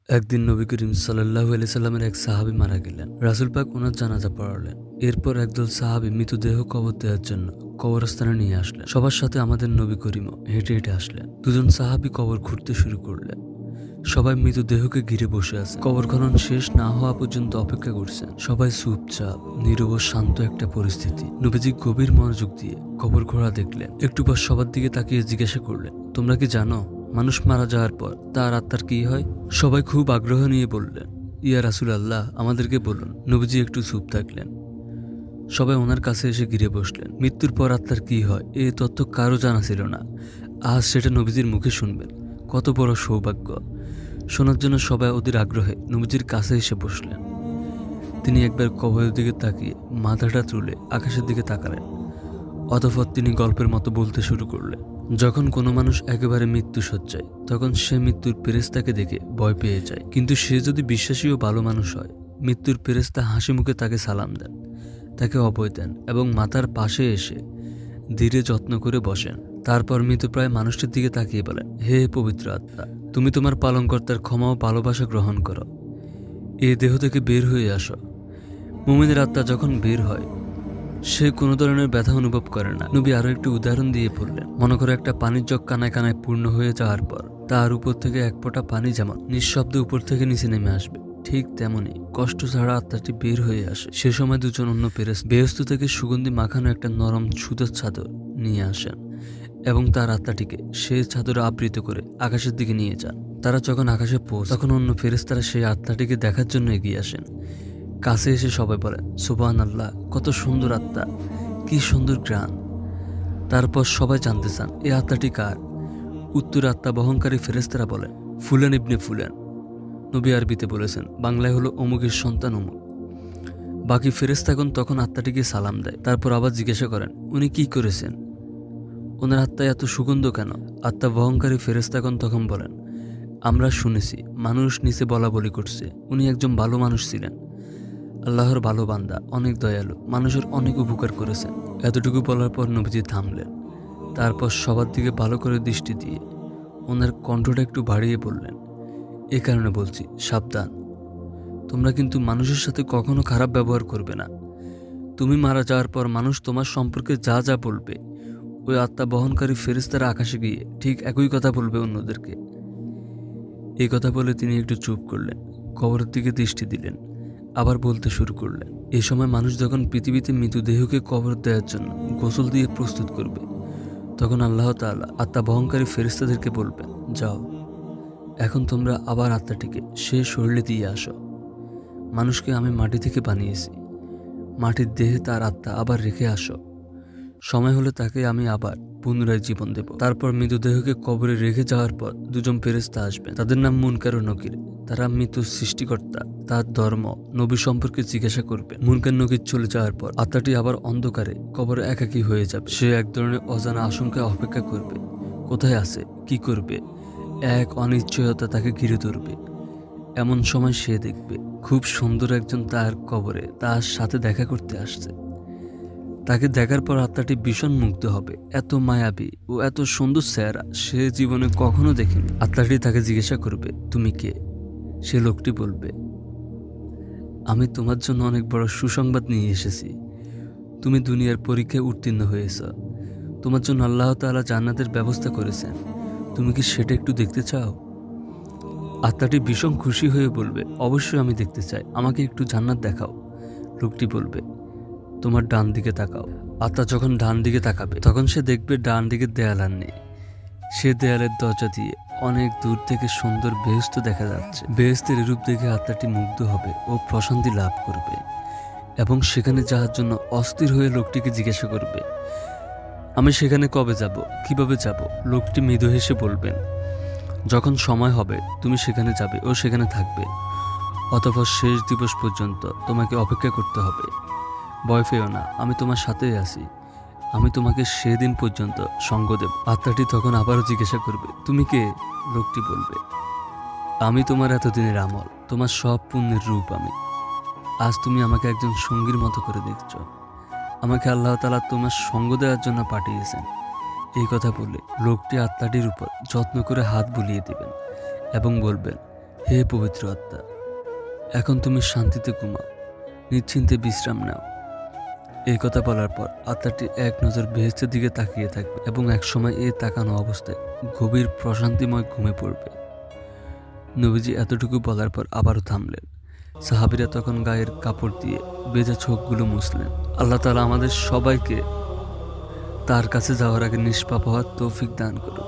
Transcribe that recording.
একদিন নবী করিম সাল্লাল্লাহু আলাইহি সাল্লামের এক সাহাবী মারা গেলেন। রাসূল পাক ওনার জানাজা পড়ালেন। এরপর একদল সাহাবী মৃতদেহ কবর দেওয়ার জন্য কবরস্থানে নিয়ে আসলেন। সবার সাথে আমাদের নবী করিমও হেঁটে হেঁটে আসলেন। দুজন সাহাবী কবর খুঁড়তে শুরু করলেন। সবাই মৃতদেহকে ঘিরে বসে আছে। কবর খনন শেষ না হওয়া পর্যন্ত অপেক্ষা করছেন। সবাই চুপচাপ, নীরব ও শান্ত একটা পরিস্থিতি। নবীজি গভীর মনোযোগ দিয়ে কবর খোঁড়া দেখলেন। একটু পর সবার দিকে তাকিয়ে জিজ্ঞাসা করলেন, তোমরা কি জানো মানুষ মারা যাওয়ার পর তার আত্মার কি হয়? সবাই খুব আগ্রহ নিয়ে বললেন, ইয়া রাসূলুল্লাহ, আমাদেরকে বলুন। নবীজি একটু চুপ থাকলেন। সবাই ওনার কাছে এসে ঘিরে বসলেন। মৃত্যুর পর আত্মার কি হয় এই তথ্য কারো জানা ছিল না। আজ সেটা নবীজির মুখে শুনবেন। কত বড় সৌভাগ্য! শোনার জন্য সবাই অধীর আগ্রহে নবীজির কাছে এসে বসলেন। তিনি একবার কবরের দিকে তাকিয়ে মাথাটা তুলে আকাশের দিকে তাকালেন। অতঃপর তিনি গল্পের মতো বলতে শুরু করলেন। যখন কোনো মানুষ একেবারে মৃত্যু শয্যায়, তখন সে মৃত্যুর ফেরেশতাকে দেখে ভয় পেয়ে যায়। কিন্তু সে যদি বিশ্বাসী ও ভালো মানুষ হয়, মৃত্যুর ফেরেশতা হাসি মুখে তাকে সালাম দেন, তাকে অভয় দেন এবং মাথার পাশে এসে ধীরে যত্ন করে বসেন। তারপর মৃতপ্রায় মানুষটির দিকে তাকিয়ে বলেন, হে পবিত্র আত্মা, তুমি তোমার পালনকর্তার ক্ষমা ও ভালোবাসা গ্রহণ করো। এ দেহ থেকে বের হয়ে আসো। মুমিনের আত্মা যখন বের হয়, সে কোনো ধরনের ব্যথা অনুভব করে না। নবী আরো একটি উদাহরণ দিয়ে বললেন, মনে করো একটা পানির জগ কানায় কানায় পূর্ণ হয়ে যাওয়ার পর তার উপর থেকে এক ফোঁটা পানি যেমন নিঃশব্দে উপর থেকে নিচে নেমে আসবে, ঠিক তেমনি কষ্ট ছাড়া আত্মাটি বের হয়ে আসে। সে সময় দুজন অন্য বেহেশত থেকে সুগন্ধি মাখানো একটা নরম সুতার চাদর নিয়ে আসেন এবং তার আত্মাটিকে সেই চাদরে আবৃত করে আকাশের দিকে নিয়ে যান। তারা যখন আকাশে তখন অন্য ফেরেশতারা সেই আত্মাটিকে দেখার জন্য এগিয়ে আসেন। কাছে এসে সবাই বলেন, সুবহানাল্লাহ, কত সুন্দর আত্মা, কি সুন্দর ঘ্রাণ। তারপর সবাই জানতে চান, এই আত্মাটি কার? উত্তরে আত্মা বহনকারী ফেরেশতারা বলেন, ফুলান ইবনে ফুলান। নবী আরবিতে বলেছেন, বাংলায় হলো অমুকের সন্তান অমুক। বাকি ফেরেশতাগণ তখন আত্মাটিকে সালাম দেয়। তারপর আবার জিজ্ঞাসা করেন, উনি কি করেছেন? ওনার আত্মায় এত সুগন্ধ কেন? আত্মা বহনকারী ফেরেশতাগণ তখন বলেন, আমরা শুনেছি মানুষ নিচে বলা বলি করছে উনি একজন ভালো মানুষ ছিলেন, আল্লাহর ভালো বান্দা, অনেক দয়ালু, মানুষের অনেক উপকার করেছেন। এতটুকু বলার পর নবীজি থামলেন। তারপর সবার দিকে ভালো করে দৃষ্টি দিয়ে ওনার কণ্ঠটা একটু বাড়িয়ে বললেন, এ কারণে বলছি, সাবধান, তোমরা কিন্তু মানুষের সাথে কখনো খারাপ ব্যবহার করবে না। তুমি মারা যাওয়ার পর মানুষ তোমার সম্পর্কে যা যা বলবে, ওই আত্মা বহনকারী ফেরেশতারা আকাশে গিয়ে ঠিক একই কথা বলবে অন্যদেরকে। এই কথা বলে তিনি একটু চুপ করলেন, কবরের দিকে দৃষ্টি দিলেন, আবার বলতে শুরু করলেন, এই সময় মানুষ যখন পৃথিবীতে মৃতদেহকে কবর দেওয়ার জন্য গোসল দিয়ে প্রস্তুত করবে, তখন আল্লাহ তাআলা আত্মা বহনকারী ফেরেশতাদেরকে বলবেন, যাও, এখন তোমরা আবার আত্মাটিকে সে শরীরে দিয়ে আসো। মানুষকে আমি মাটি থেকে বানিয়েছি, মাটির দেহে তার আত্মা আবার রেখে আসো। সময় হলে তাকে আমি আবার পুনরায় জীবন দেব। তারপর মৃতদেহকে কবরে রেখে যাওয়ার পর দুজন ফেরেশতা আসবেন। তাদের নাম মুনকার ও নকির। তারা মৃত সৃষ্টিকর্তা, তার ধর্ম, নবী সম্পর্কে জিজ্ঞাসা করবে। মুনকার নকির চলে যাওয়ার পর আত্মাটি আবার অন্ধকারে কবরে একাকী হয়ে যাবে। সে এক ধরনের অজানা আশঙ্কায় অপেক্ষা করবে। কোথায় আছে, কি করবে, এক অনিশ্চয়তা তাকে ঘিরে ধরবে। এমন সময় সে দেখবে খুব সুন্দর একজন তার কবরে তার সাথে দেখা করতে আসছে। তাকে দেখার পর আত্মাটি ভীষণ মুগ্ধ হবে। এত মায়াবী ও এত সুন্দর চেহারা সে জীবনে কখনো দেখেনি। আত্মাটি তাকে জিজ্ঞাসা করবে, তুমি কে? সে লোকটি বলবে, আমি তোমার জন্য অনেক বড় সুসংবাদ নিয়ে এসেছি। তুমি দুনিয়ার পরীক্ষায় উত্তীর্ণ হয়েছ। তোমার জন্য আল্লাহ তাআলা জান্নাতের ব্যবস্থা করেছেন। তুমি কি সেটা একটু দেখতে চাও? আত্মাটি ভীষণ খুশি হয়ে বলবে, অবশ্যই আমি দেখতে চাই, আমাকে একটু জান্নাত দেখাও। লোকটি বলবে, তোমার ডান দিকে তাকাও। আত্মা যখন ডান দিকে তাকাবে তখন সে দেখবে ডান দিকে দেয়াল আর নেই। সে দেয়ালের দরজা দিয়ে অনেক দূর থেকে সুন্দর বেহেশত দেখা যাচ্ছে। বেহেশতের রূপ দেখে আত্মাটি মুগ্ধ হবে ও প্রশান্তি লাভ করবে এবং সেখানে যাওয়ার জন্য অস্থির হয়ে লোকটিকে জিজ্ঞাসা করবে, আমি সেখানে কবে যাব, কিভাবে যাব? লোকটি মৃদু হেসে বলবেন, যখন সময় হবে তুমি সেখানে যাবে ও সেখানে থাকবে। অতঃপর শেষ দিবস পর্যন্ত তোমাকে অপেক্ষা করতে হবে। ভয় পেও না, আমি তোমার সাথেই আছি। আমি তোমাকে সেদিন পর্যন্ত সঙ্গ দেব। আত্মাটি তখন আবারও জিজ্ঞাসা করবে, তুমি কে? লোকটি বলবে, আমি তোমার এতদিনের আমল, তোমার সব পুণ্যের রূপ আমি। আজ তুমি আমাকে একজন সঙ্গীর মতো করে দেখছ। আমাকে আল্লাহ তাআলা তোমার সঙ্গ দেওয়ার জন্য পাঠিয়েছেন। এই কথা বলে লোকটি আত্মাটির উপর যত্ন করে হাত বুলিয়ে দিবেন এবং বলবেন, হে পবিত্র আত্মা, এখন তুমি শান্তিতে ঘুমাও, নিশ্চিন্তে বিশ্রাম নাও। এই কথা বলার পর আত্মাটি এক নজর বেহেশতের দিকে তাকিয়ে থাকবে এবং একসময় এই তাকানো অবস্থায় গভীর প্রশান্তিময় ঘুমে পড়বে। নবীজি এতটুকু বলার পর আবারও থামলেন। সাহাবীরা তখন গায়ের কাপড় দিয়ে ভেজা চোখগুলো মুছলেন। আল্লাহ তাআলা আমাদের সবাইকে তার কাছে যাওয়ার আগে নিষ্পাপ হওয়ার তৌফিক দান করুন।